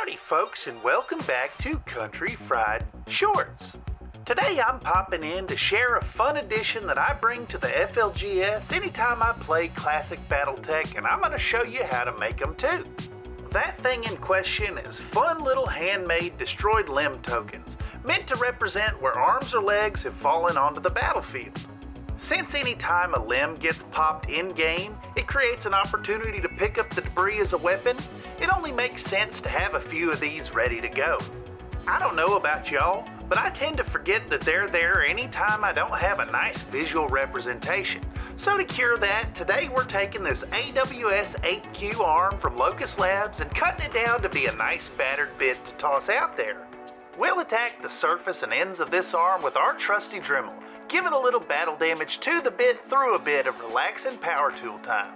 Howdy folks, and welcome back to Country Fried Shorts. Today I'm popping in to share a fun addition that I bring to the FLGS anytime I play classic battletech, and I'm going to show you how to make them too. That thing in question is fun little handmade destroyed limb tokens, meant to represent where arms or legs have fallen onto the battlefield. Since any time a limb gets popped in-game, it creates an opportunity to pick up the debris as a weapon, it only makes sense to have a few of these ready to go. I don't know about y'all, but I tend to forget that they're there anytime I don't have a nice visual representation. So to cure that, today we're taking this AWS 8Q arm from Locust Labs and cutting it down to be a nice battered bit to toss out there. We'll attack the surface and ends of this arm with our trusty Dremel, giving a little battle damage to the bit through a bit of relaxing power tool time.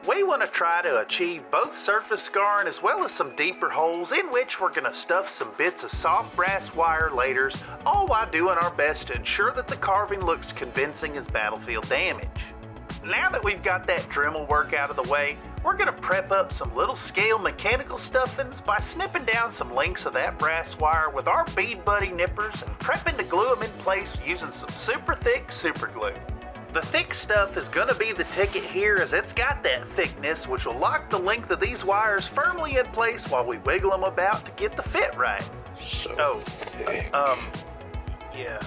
We want to try to achieve both surface scarring as well as some deeper holes in which we're going to stuff some bits of soft brass wire laters, all while doing our best to ensure that the carving looks convincing as battlefield damage. Now that we've got that Dremel work out of the way, we're going to prep up some little scale mechanical stuffings by snipping down some lengths of that brass wire with our Bead Buddy nippers and prepping to glue them in place using some super thick super glue. The thick stuff is going to be the ticket here, as it's got that thickness which will lock the length of these wires firmly in place while we wiggle them about to get the fit right. Thick. Yeah.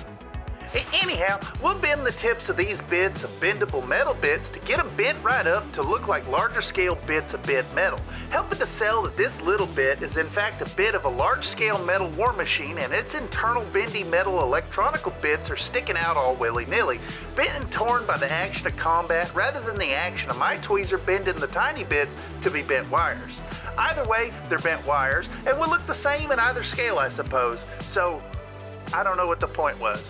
Anyhow, we'll bend the tips of these bits of bendable metal bits to get them bent right up to look like larger scale bits of bent metal, helping to sell that this little bit is in fact a bit of a large scale metal war machine, and its internal bendy metal electronical bits are sticking out all willy-nilly, bent and torn by the action of combat rather than the action of my tweezer bending the tiny bits to be bent wires. Either way, they're bent wires and will look the same in either scale, I suppose, so I don't know what the point was.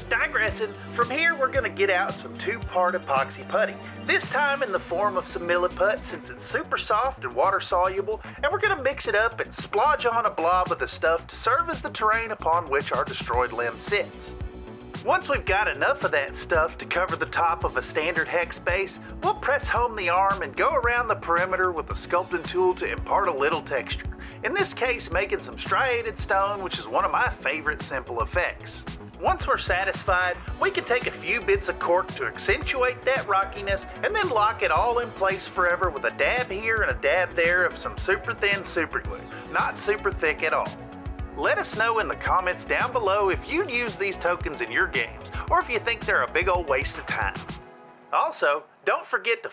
Digressing, from here we're going to get out some two-part epoxy putty, this time in the form of some Milliput since it's super soft and water soluble, and we're going to mix it up and splodge on a blob of the stuff to serve as the terrain upon which our destroyed limb sits. Once we've got enough of that stuff to cover the top of a standard hex base, we'll press home the arm and go around the perimeter with a sculpting tool to impart a little texture, in this case making some striated stone, which is one of my favorite simple effects. Once we're satisfied, we can take a few bits of cork to accentuate that rockiness and then lock it all in place forever with a dab here and a dab there of some super thin super glue, not super thick at all. Let us know in the comments down below if you'd use these tokens in your games or if you think they're a big old waste of time. Also, don't forget to